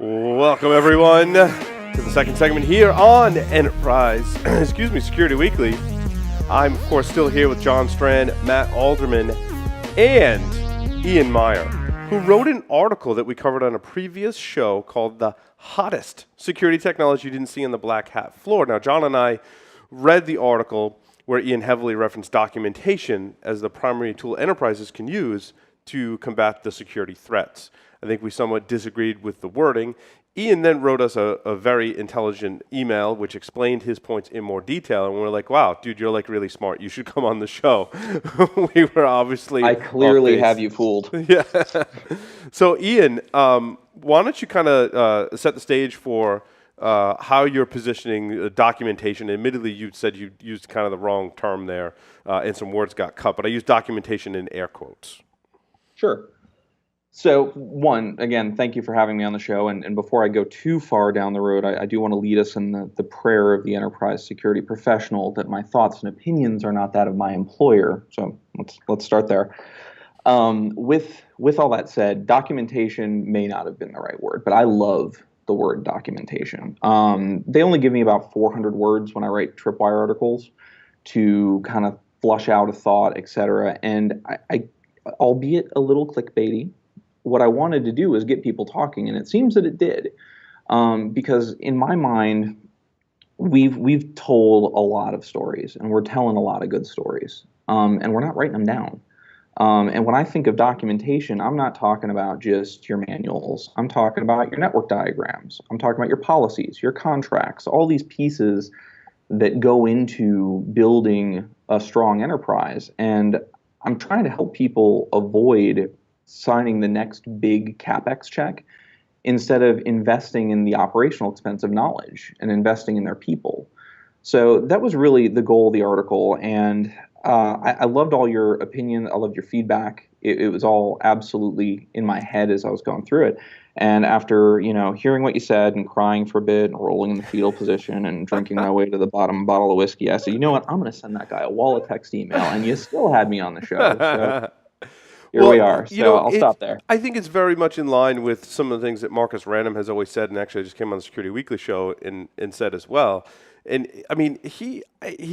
Welcome, everyone, to the second segment here on Enterprise, Security Weekly. I'm, of course, still here with John Strand, Matt Alderman, and Ean Meyer, who wrote an article that we covered on a previous show called The Hottest Security Technology You Didn't See on the Black Hat Floor. Now, John and I read the article where Ian heavily referenced documentation as the primary tool enterprises can use to combat the security threats. I think we somewhat disagreed with the wording. Ian then wrote us a very intelligent email which explained his points in more detail, and we were like, wow, dude, you're like really smart. You should come on the show. We were obviously I clearly have you fooled. Yeah. So Ian, why don't you kind of set the stage for how you're positioning documentation. Admittedly, you said you used kind of the wrong term there, and some words got cut, but I used documentation in air quotes. Sure. So, one, again, thank you for having me on the show. And before I go too far down the road, I do want to lead us in the prayer of the enterprise security professional that my thoughts and opinions are not that of my employer. So let's start there. With all that said, documentation may not have been the right word, but I love the word documentation. They only give me about 400 words when I write tripwire articles to kind of flush out a thought, et cetera. And I albeit a little clickbaity, what I wanted to do was get people talking, and it seems that it did, because in my mind, we've told a lot of stories, and we're telling a lot of good stories, and we're not writing them down. And when I think of documentation, I'm not talking about just your manuals. I'm talking about your network diagrams. I'm talking about your policies, your contracts, all these pieces that go into building a strong enterprise. And I'm trying to help people avoid signing the next big CapEx check instead of investing in the operational expense of knowledge and investing in their people. So that was really the goal of the article. And I loved all your opinion. I loved your feedback. It was all absolutely in my head as I was going through it. And after, hearing what you said and crying for a bit and rolling in the fetal position and drinking my way to the bottom bottle of whiskey, I said, you know what? I'm going to send that guy a wall of text email. And you still had me on the show. So here we are. So I'll stop there. I think it's very much in line with some of the things that Marcus Random has always said, and actually I just came on the Security Weekly show and said as well. And I mean, he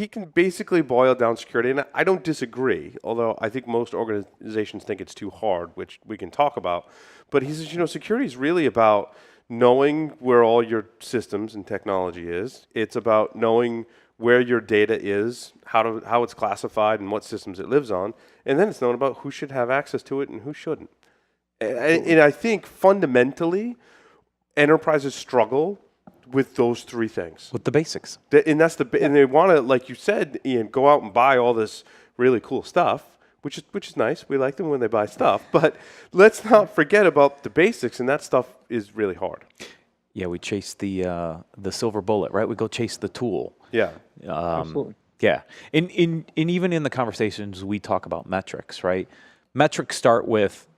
can basically boil down security, and I don't disagree, although I think most organizations think it's too hard, which we can talk about. But he says, security is really about knowing where all your systems and technology is. It's about knowing where your data is, how it's classified, and what systems it lives on. And then it's known about who should have access to it and who shouldn't. And I think fundamentally, enterprises struggle with those three things. With the basics. And they want to, like you said, Ian, go out and buy all this really cool stuff, which is nice. We like them when they buy stuff. But let's not forget about the basics, and that stuff is really hard. Yeah, we chase the silver bullet, right? We go chase the tool. Yeah. Absolutely. Yeah. And even in the conversations, we talk about metrics, right? Metrics start with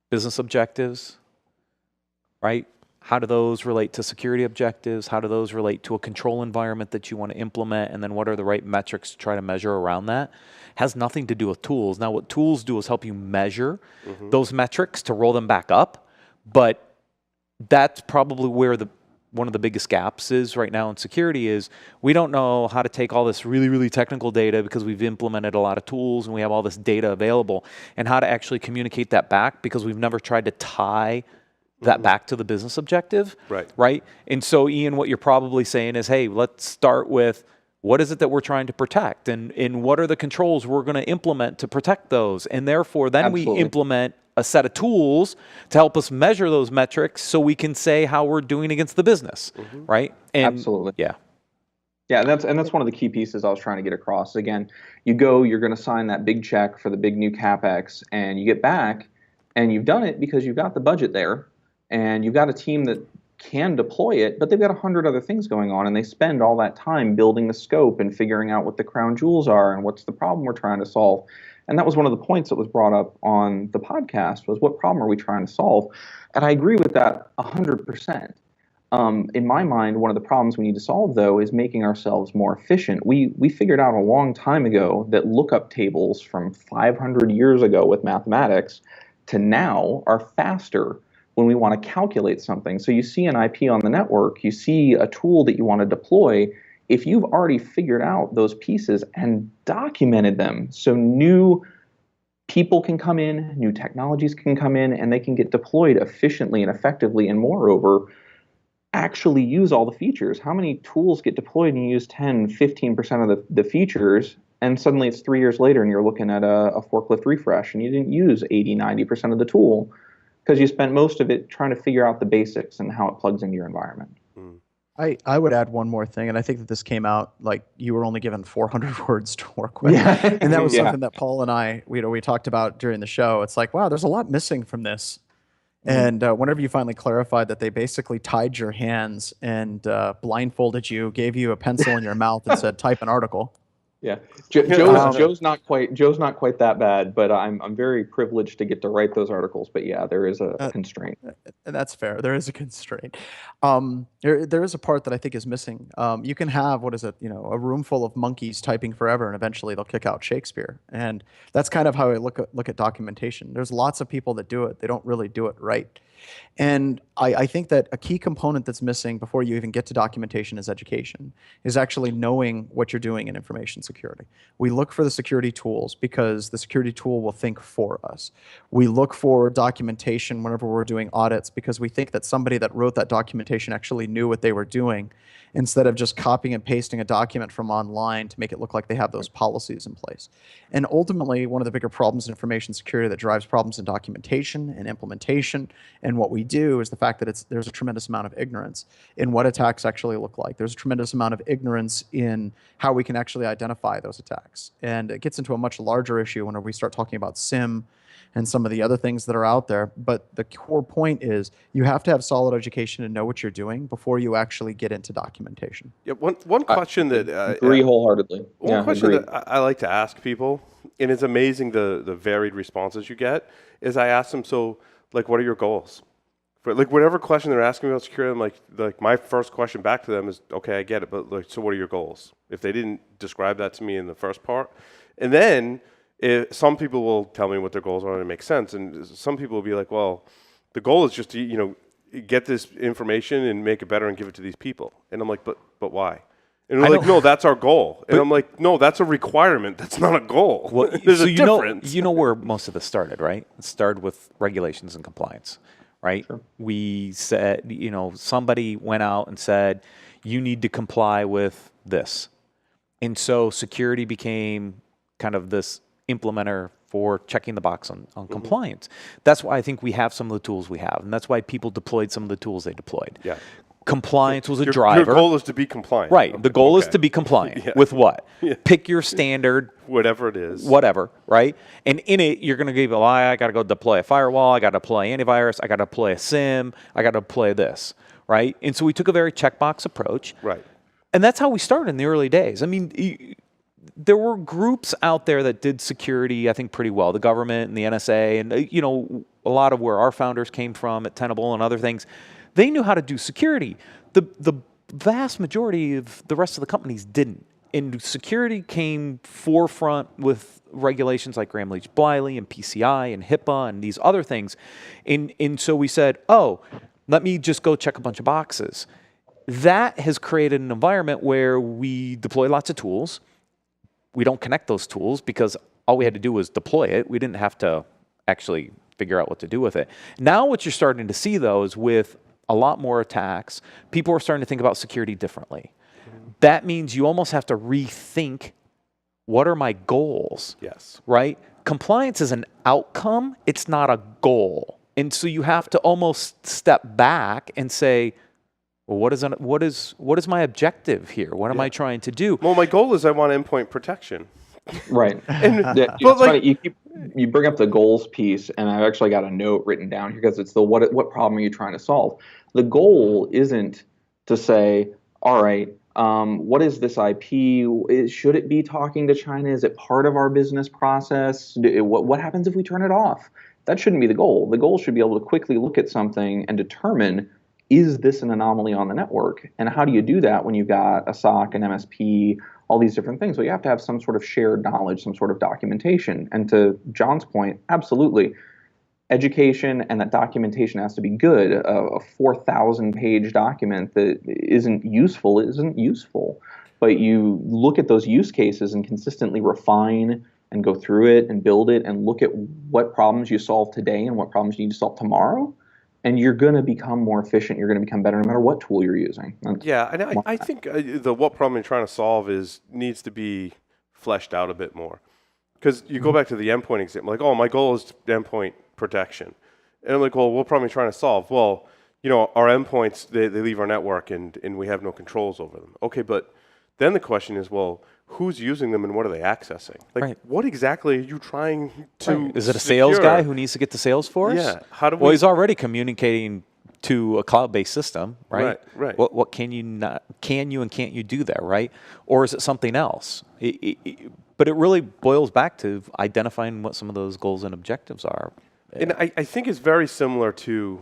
business objectives, right? How do those relate to security objectives? How do those relate to a control environment that you want to implement? And then what are the right metrics to try to measure around that? Has nothing to do with tools. Now, what tools do is help you measure those metrics to roll them back up. But that's probably where one of the biggest gaps is right now in security is we don't know how to take all this really, really technical data because we've implemented a lot of tools and we have all this data available, and how to actually communicate that back because we've never tried to tie that back to the business objective. Right. And so, Ian, what you're probably saying is, hey, let's start with what is it that we're trying to protect, and what are the controls we're going to implement to protect those? And therefore, then we implement a set of tools to help us measure those metrics so we can say how we're doing against the business, right? And absolutely. Yeah. Yeah, and that's one of the key pieces I was trying to get across. Again, you're going to sign that big check for the big new CapEx, and you get back, and you've done it because you've got the budget there, and you've got a team that can deploy it, but they've got 100 other things going on, and they spend all that time building the scope and figuring out what the crown jewels are and what's the problem we're trying to solve. And that was one of the points that was brought up on the podcast was what problem are we trying to solve? And I agree with that 100%. In my mind, one of the problems we need to solve, though, is making ourselves more efficient. We figured out a long time ago that lookup tables from 500 years ago with mathematics to now are faster when we want to calculate something. So you see an IP on the network, you see a tool that you want to deploy. If you've already figured out those pieces and documented them, so new people can come in, new technologies can come in, and they can get deployed efficiently and effectively, and moreover, actually use all the features. How many tools get deployed and you use 10, 15% of the features, and suddenly it's 3 years later and you're looking at a forklift refresh and you didn't use 80, 90% of the tool because you spent most of it trying to figure out the basics and how it plugs into your environment. I would add one more thing, and I think that this came out like you were only given 400 words to work with. Yeah. And that was Yeah. something that Paul and I, we talked about during the show. It's like, wow, there's a lot missing from this. And whenever you finally clarified that they basically tied your hands and blindfolded you, gave you a pencil in your mouth and said, type an article. Yeah, Joe's not quite that bad, but I'm very privileged to get to write those articles. But yeah, there is a constraint. That's fair. There is a constraint. There is a part that I think is missing. You can have a room full of monkeys typing forever, and eventually they'll kick out Shakespeare. And that's kind of how I look at documentation. There's lots of people that do it. They don't really do it right. And I think that a key component that's missing before you even get to documentation is education, is actually knowing what you're doing in information security. We look for the security tools because the security tool will think for us. We look for documentation whenever we're doing audits because we think that somebody that wrote that documentation actually knew what they were doing, instead of just copying and pasting a document from online to make it look like they have those policies in place. And ultimately, one of the bigger problems in information security that drives problems in documentation and implementation and what we do is the fact that there's a tremendous amount of ignorance in what attacks actually look like. There's a tremendous amount of ignorance in how we can actually identify those attacks. And it gets into a much larger issue whenever we start talking about SIM and some of the other things that are out there. But the core point is you have to have solid education and know what you're doing before you actually get into documentation. Yeah, one question that agree wholeheartedly. One question that I like to ask people, and it's amazing the varied responses you get, is I ask them, so like, what are your goals? For like whatever question they're asking me about security, I'm like my first question back to them is, okay, I get it, but like, so what are your goals? If they didn't describe that to me in the first part, and then some people will tell me what their goals are and it makes sense, and some people will be like, well, the goal is just to get this information and make it better and give it to these people, and I'm like, but why? And they're like, no, that's our goal, and I'm like, no, that's a requirement. That's not a goal. Well, There's so a difference. You know where most of this started, right? It started with regulations and compliance. Right? Sure. We said, somebody went out and said, you need to comply with this. And so security became kind of this implementer for checking the box on compliance. That's why I think we have some of the tools we have. And that's why people deployed some of the tools they deployed. Yeah. Compliance was a driver. Your goal is to be compliant. Right. The goal is to be compliant with what? Yeah. Pick your standard. Whatever it is. Whatever, right? And in it, you're going to give I got to go deploy a firewall. I got to deploy antivirus. I got to deploy a SIM. I got to deploy this, right? And so we took a very checkbox approach. Right. And that's how we started in the early days. I mean, there were groups out there that did security, I think, pretty well. The government and the NSA and, a lot of where our founders came from at Tenable and other things. They knew how to do security. The vast majority of the rest of the companies didn't. And security came forefront with regulations like Gramm-Leach-Bliley and PCI and HIPAA and these other things. And so we said, let me just go check a bunch of boxes. That has created an environment where we deploy lots of tools. We don't connect those tools because all we had to do was deploy it. We didn't have to actually figure out what to do with it. Now what you're starting to see, though, is with a lot more attacks, people are starting to think about security differently. That means you almost have to rethink, what are my goals? Yes. Right? Compliance is an outcome. It's not a goal. And so you have to almost step back and say, well, what is my objective here? What am I trying to do? Well, my goal is I want endpoint protection. Right. It's funny, you bring up the goals piece, and I've actually got a note written down here because it's the what problem are you trying to solve? The goal isn't to say, all right, what is this IP? Should it be talking to China? Is it part of our business process? What happens if we turn it off? That shouldn't be the goal. The goal should be able to quickly look at something and determine, is this an anomaly on the network? And how do you do that when you've got a SOC, an MSP, all these different things? Well, you have to have some sort of shared knowledge, some sort of documentation. And to John's point, absolutely. education and that documentation has to be good. A 4,000-page document that isn't useful. But you look at those use cases and consistently refine and go through it and build it and look at what problems you solve today and what problems you need to solve tomorrow. And you're going to become more efficient. You're going to become better no matter what tool you're using. Yeah, and I think the what problem you're trying to solve needs to be fleshed out a bit more. Because you go back to the endpoint example, like, oh, my goal is endpoint protection. And I'm like, well, what problem are you trying to solve? Well, our endpoints, they leave our network and we have no controls over them. Okay, but then the question is, well, who's using them and what are they accessing? Like, what exactly are you trying to Is it a sales guy who needs to get to Salesforce? Yeah. How do we? Well, he's already communicating to a cloud-based system, right? Right. What can you and can't you do there, right? Or is it something else? But it really boils back to identifying what some of those goals and objectives are. And I think it's very similar to,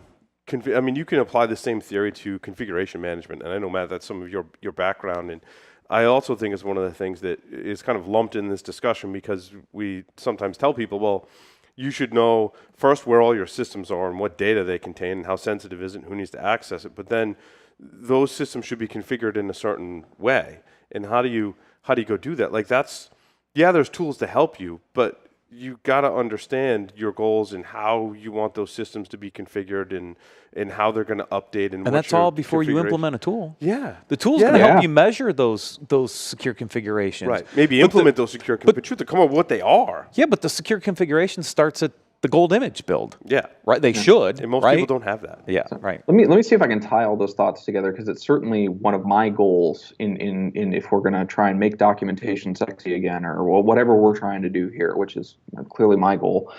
you can apply the same theory to configuration management. And I know, Matt, that's some of your background. And I also think it's one of the things that is kind of lumped in this discussion because we sometimes tell people, well, you should know first where all your systems are and what data they contain and how sensitive is it and who needs to access it. But then those systems should be configured in a certain way. And how do you go do that? Like there's tools to help you, but you got to understand your goals and how you want those systems to be configured and how they're going to update and that's all before you implement a tool. Yeah. The tool's going to help you measure those secure configurations. Right. Maybe implement those secure configurations, but to come up with what they are. Yeah, but the secure configuration starts at the gold image build. Yeah. Right? They should. And most people don't have that. Yeah, right. Let me see if I can tie all those thoughts together because it's certainly one of my goals in if we're going to try and make documentation sexy again or whatever we're trying to do here, which is clearly my goal.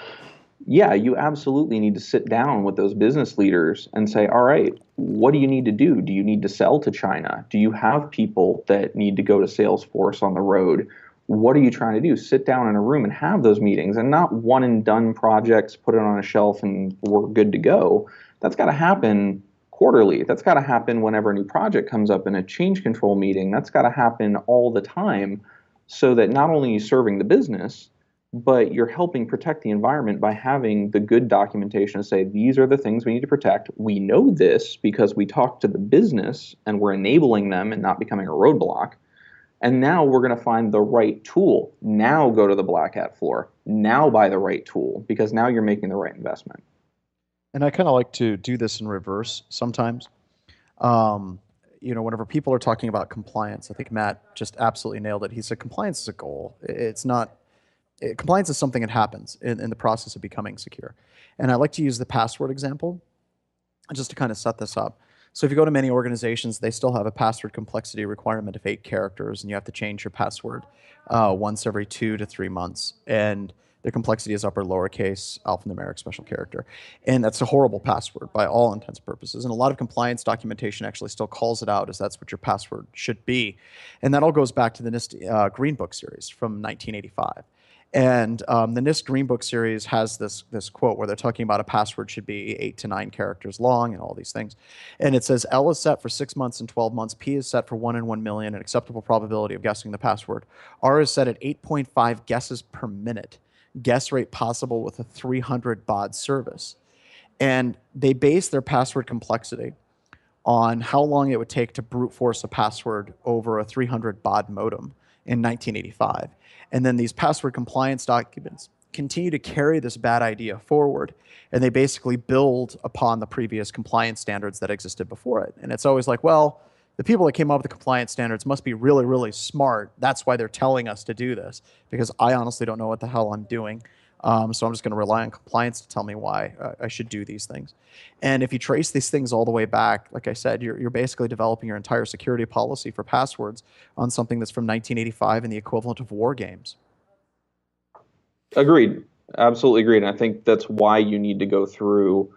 Yeah, you absolutely need to sit down with those business leaders and say, all right, what do you need to do? Do you need to sell to China? Do you have people that need to go to Salesforce on the road? What are you trying to do? Sit down in a room and have those meetings and not one and done projects, put it on a shelf and we're good to go. That's got to happen quarterly. That's got to happen whenever a new project comes up in a change control meeting. That's got to happen all the time so that not only are you serving the business, but you're helping protect the environment by having the good documentation to say, these are the things we need to protect. We know this because we talked to the business and we're enabling them and not becoming a roadblock. And now we're going to find the right tool. Now go to the black hat floor. Now buy the right tool because now you're making the right investment. And I kind of like to do this in reverse sometimes. Whenever people are talking about compliance, I think Matt just absolutely nailed it. He said compliance is a goal. It's not. Compliance is something that happens in the process of becoming secure. And I like to use the password example just to kind of set this up. So if you go to many organizations, they still have a password complexity requirement of 8 characters, and you have to change your password once every 2 to 3 months. And the complexity is upper, lowercase, alphanumeric, special character. And that's a horrible password by all intents and purposes. And a lot of compliance documentation actually still calls it out as that's what your password should be. And that all goes back to the NIST Green Book series from 1985. And the NIST Green Book series has this quote where they're talking about a password should be 8 to 9 characters long and all these things. And it says L is set for 6 months and 12 months. P is set for 1 in 1 million, an acceptable probability of guessing the password. R is set at 8.5 guesses per minute. Guess rate possible with a 300 baud service. And they base their password complexity on how long it would take to brute force a password over a 300 baud modem in 1985. And then these password compliance documents continue to carry this bad idea forward, and they basically build upon the previous compliance standards that existed before it. And it's always like, well, the people that came up with the compliance standards must be really, really smart. That's why they're telling us to do this, because I honestly don't know what the hell I'm doing. So I'm just going to rely on compliance to tell me why I should do these things. And if you trace these things all the way back, like I said, you're basically developing your entire security policy for passwords on something that's from 1985 and the equivalent of war games. Agreed. Absolutely agreed. And I think that's why you need to go through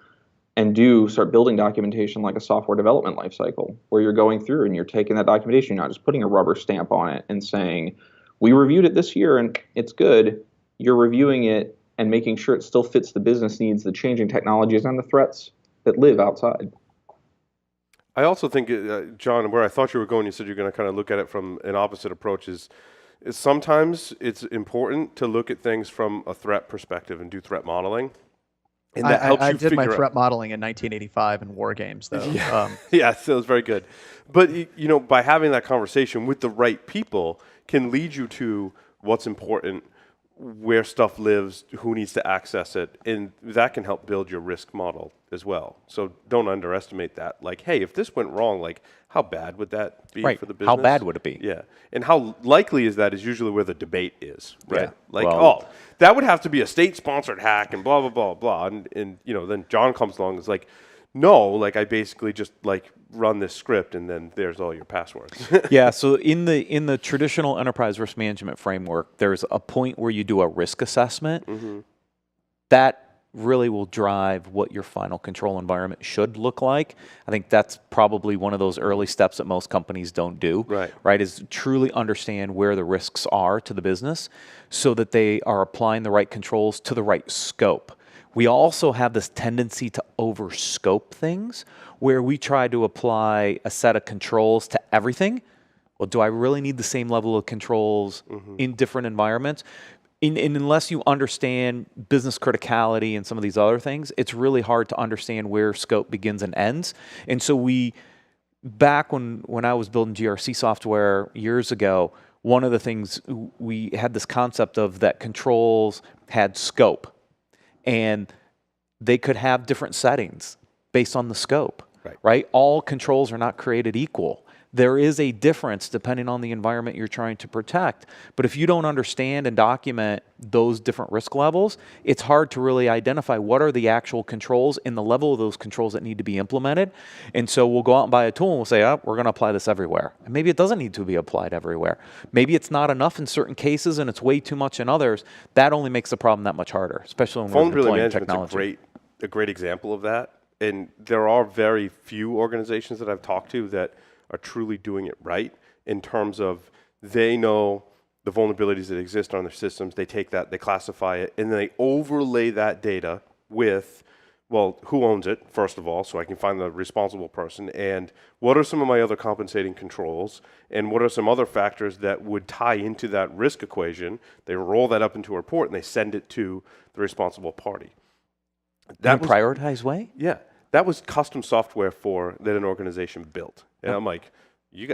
and start building documentation like a software development lifecycle, where you're going through and you're taking that documentation, you're not just putting a rubber stamp on it and saying, we reviewed it this year and it's good. You're reviewing it and making sure it still fits the business needs, the changing technologies, and the threats that live outside. I also think, John, where I thought you were going, you said you're going to kind of look at it from an opposite approach, is sometimes it's important to look at things from a threat perspective and do threat modeling. And that helps I you did my figure out. threat modeling in 1985 in war games, though. Yeah, so it was very good. But by having that conversation with the right people can lead you to what's important, where stuff lives, who needs to access it, and that can help build your risk model as well. So don't underestimate that. Like, hey, if this went wrong, like how bad would that be Right. for the business? How bad would it be? Yeah. And how likely is that is usually where the debate is, right? Yeah. Like, Well- that would have to be a state-sponsored hack and blah, blah, blah, blah. And then John comes along and is like, no, like I basically just like run this script and then there's all your passwords. Yeah, so in the traditional enterprise risk management framework, there's a point where you do a risk assessment. That really will drive what your final control environment should look like. I think that's probably one of those early steps that most companies don't do. Right, is truly understand where the risks are to the business so that they are applying the right controls to the right scope. We also have this tendency to overscope things where we try to apply a set of controls to everything. Well, do I really need the same level of controls in different environments? And unless you understand business criticality and some of these other things, it's really hard to understand where scope begins and ends. And so back when I was building GRC software years ago, one of the things we had this concept of that controls had scope. And they could have different settings based on the scope, right? All controls are not created equal. There is a difference depending on the environment you're trying to protect. But if you don't understand and document those different risk levels, it's hard to really identify what are the actual controls and the level of those controls that need to be implemented. And so we'll go out and buy a tool and we'll say, oh, we're going to apply this everywhere. And maybe it doesn't need to be applied everywhere. Maybe it's not enough in certain cases and it's way too much in others. That only makes the problem that much harder, especially when we're Vulnerability deploying management's technology. a great example of that. And there are very few organizations that I've talked to that are truly doing it right in terms of they know the vulnerabilities that exist on their systems. They take that, they classify it, and then they overlay that data with, well, who owns it, first of all, so I can find the responsible person, and what are some of my other compensating controls, and what are some other factors that would tie into that risk equation. They roll that up into a report, and they send it to the responsible party. That in a prioritized way? Yeah. That was custom software that an organization built. And I'm like, you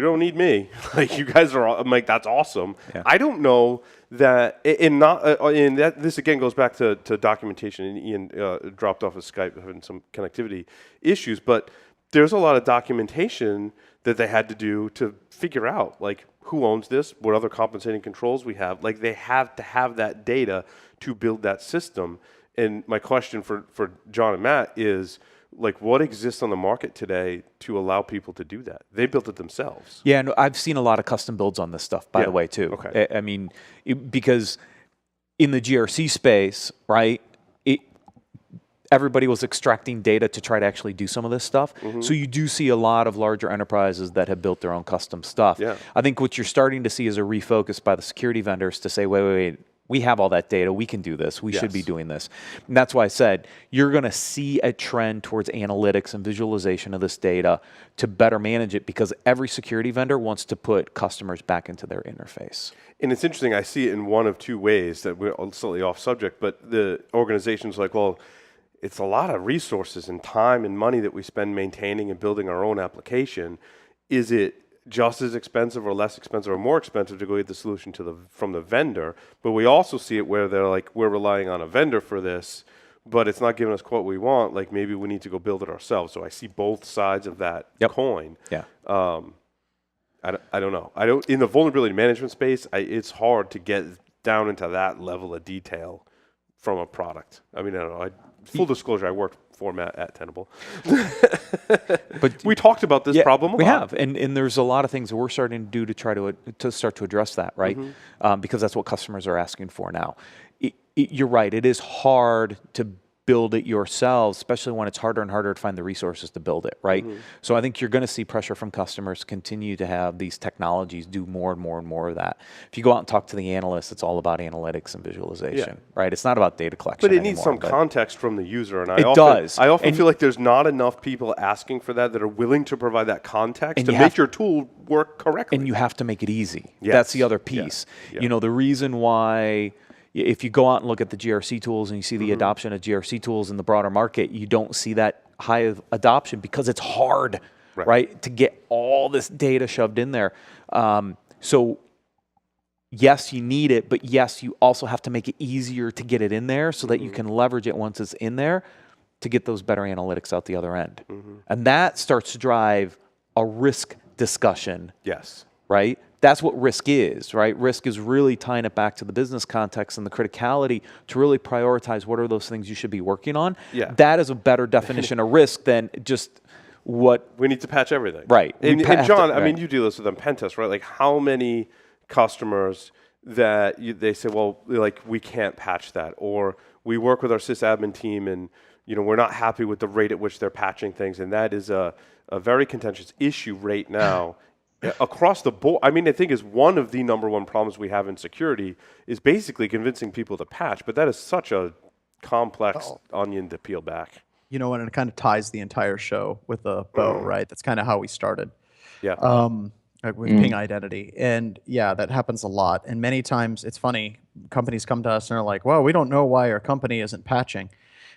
don't need me. Like, you guys are, I'm like, that's awesome. Yeah. I don't know that, this again goes back to documentation, and Ian dropped off of Skype having some connectivity issues, but there's a lot of documentation that they had to do to figure out, like, who owns this, what other compensating controls we have. Like, they have to have that data to build that system. And my question for John and Matt is, like, what exists on the market today to allow people to do that? They built it themselves. Yeah, and I've seen a lot of custom builds on this stuff, by the way, too. Okay. I mean, because in the GRC space, right, everybody was extracting data to try to actually do some of this stuff. So you do see a lot of larger enterprises that have built their own custom stuff. Yeah. I think what you're starting to see is a refocus by the security vendors to say, wait, we have all that data. We can do this. We should be doing this. And that's why I said you're going to see a trend towards analytics and visualization of this data to better manage it, because every security vendor wants to put customers back into their interface. And it's interesting. I see it in one of two ways that we're slightly off subject, but the organization's like, well, it's a lot of resources and time and money that we spend maintaining and building our own application. Is it just as expensive or less expensive or more expensive to go get the solution from the vendor? But we also see it where they're like, we're relying on a vendor for this, but it's not giving us what we want. Like, maybe we need to go build it ourselves. So I see both sides of that coin. Yeah. I don't know. In the vulnerability management space, it's hard to get down into that level of detail from a product. I mean, I don't know. Full disclosure, I worked for Matt at Tenable. But we talked about this problem a lot. We have, and there's a lot of things that we're starting to do to try to start to address that, right? Because that's what customers are asking for now. You're right. It is hard to build it yourselves, especially when it's harder and harder to find the resources to build it, right? So I think you're going to see pressure from customers continue to have these technologies do more and more and more of that. If you go out and talk to the analysts, it's all about analytics and visualization, right? It's not about data collection But it anymore, needs some context from the user, and I often feel like there's not enough people asking for that are willing to provide that context to make your tool work correctly. And you have to make it easy. Yes. That's the other piece. Yeah. You know, the reason why if you go out and look at the GRC tools and you see the adoption of GRC tools in the broader market, you don't see that high of adoption because it's hard, right, to get all this data shoved in there. So yes, you need it, but yes, you also have to make it easier to get it in there so that you can leverage it once it's in there to get those better analytics out the other end. And that starts to drive a risk discussion. Yes. Right? That's what risk is, right? Risk is really tying it back to the business context and the criticality to really prioritize what are those things you should be working on. Yeah. That is a better definition of risk than just what... We need to patch everything. Right. And John, I mean, you do this with them pen tests, right? Like how many customers that they say, well, like we can't patch that, or we work with our sysadmin team and, you know, we're not happy with the rate at which they're patching things. And that is a very contentious issue right now. Across the board, I mean, I think is one of the number one problems we have in security is basically convincing people to patch, but that is such a complex onion to peel back. You know, and it kind of ties the entire show with a bow, right? That's kind of how we started. Yeah. Like with ping identity. And yeah, that happens a lot. And many times it's funny, companies come to us and are like, well, we don't know why our company isn't patching.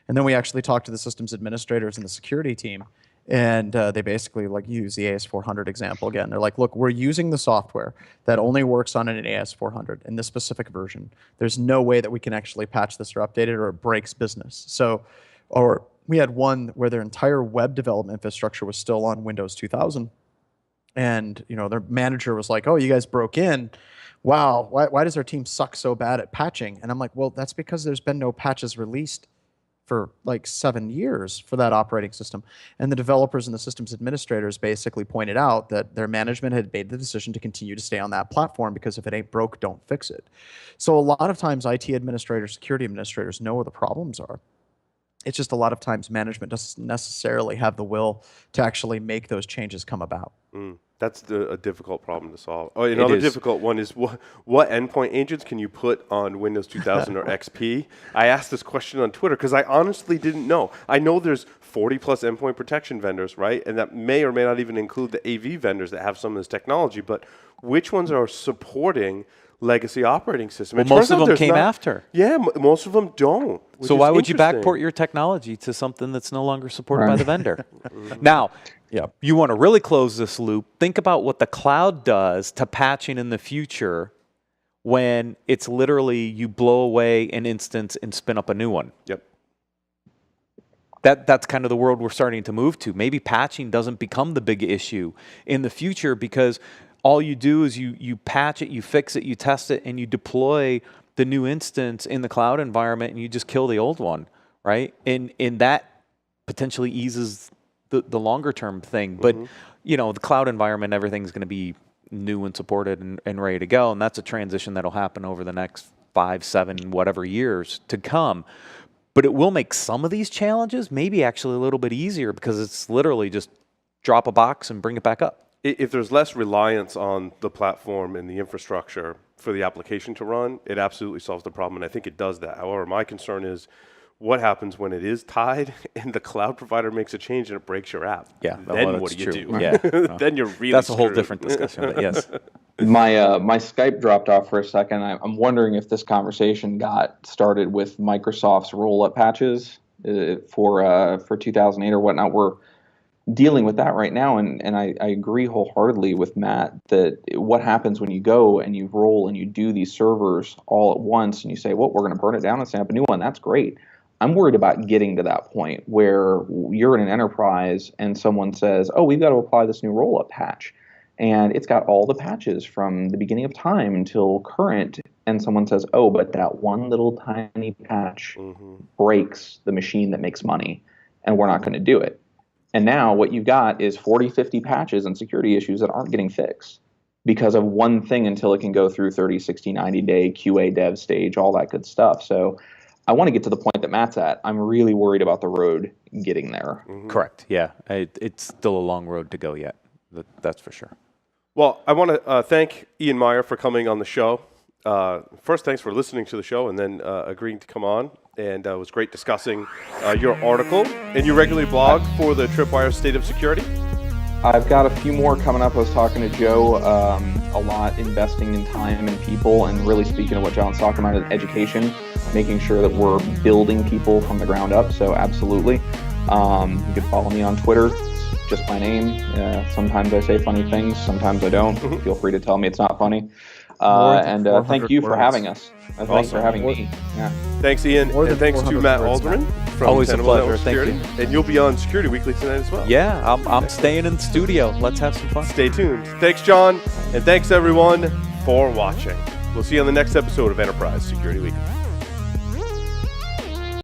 And then we actually talk to the systems administrators and the security team. And they basically like use the AS400 example again. They're like, look, we're using the software that only works on an AS400 in this specific version. There's no way that we can actually patch this or update it or it breaks business. So, or we had one where their entire web development infrastructure was still on Windows 2000. And, you know, their manager was like, oh, you guys broke in. Wow, why does our team suck so bad at patching? And I'm like, well, that's because there's been no patches released for like 7 years for that operating system. And the developers and the systems administrators basically pointed out that their management had made the decision to continue to stay on that platform because if it ain't broke, don't fix it. So a lot of times IT administrators, security administrators know where the problems are. It's just a lot of times management doesn't necessarily have the will to actually make those changes come about. That's a difficult problem to solve. Oh, another difficult one is what endpoint agents can you put on Windows 2000 or XP? I asked this question on Twitter because I honestly didn't know. I know there's 40 plus endpoint protection vendors, right? And that may or may not even include the AV vendors that have some of this technology, but which ones are supporting legacy operating system? Well, most of them came after. Yeah, most of them don't. So why would you backport your technology to something that's no longer supported by the vendor? Now, you want to really close this loop, think about what the cloud does to patching in the future when it's literally you blow away an instance and spin up a new one. Yep. That's kind of the world we're starting to move to. Maybe patching doesn't become the big issue in the future because all you do is you patch it, you fix it, you test it, and you deploy the new instance in the cloud environment, and you just kill the old one, right? And that potentially eases the longer term thing. But you know, the cloud environment, everything's going to be new and supported and ready to go, and that's a transition that'll happen over the next 5, 7, whatever years to come. But it will make some of these challenges maybe actually a little bit easier because it's literally just drop a box and bring it back up. If there's less reliance on the platform and the infrastructure for the application to run, it absolutely solves the problem, and I think it does that. However, my concern is what happens when it is tied and the cloud provider makes a change and it breaks your app? Yeah, then what do you do? Yeah, then you're really that's a whole screwed. different discussion. But yes, My Skype dropped off for a second. I'm wondering if this conversation got started with Microsoft's roll-up patches for 2008 or whatnot. We're dealing with that right now, and I agree wholeheartedly with Matt that what happens when you go and you roll and you do these servers all at once and you say, well, we're going to burn it down and stand up a new one. That's great. I'm worried about getting to that point where you're in an enterprise and someone says, oh, we've got to apply this new roll-up patch. And it's got all the patches from the beginning of time until current. And someone says, oh, but that one little tiny patch breaks the machine that makes money, and we're not going to do it. And now what you've got is 40, 50 patches and security issues that aren't getting fixed because of one thing until it can go through 30, 60, 90-day QA dev stage, all that good stuff. So I want to get to the point that Matt's at. I'm really worried about the road getting there. correct. Yeah, it's still a long road to go yet. That's for sure. Well, I want to thank Ean Meyer for coming on the show. First, thanks for listening to the show and then agreeing to come on. And it was great discussing your article. And you regularly blog for the Tripwire State of Security? I've got a few more coming up. I was talking to Joe a lot, investing in time and people, and really speaking of what John's talking about in education, making sure that we're building people from the ground up. So absolutely. You can follow me on Twitter, just my name. Sometimes I say funny things, sometimes I don't. Feel free to tell me it's not funny. And thank you for having us. Thanks for having me. Yeah. Thanks, Ian. And thanks to Matt Alderman from Always a Tenable pleasure. Network Thank Security. you. And you'll be on Security Weekly tonight as well. Yeah, I'm staying in the studio. Let's have some fun. Stay tuned. Thanks, John. And thanks, everyone, for watching. We'll see you on the next episode of Enterprise Security Weekly.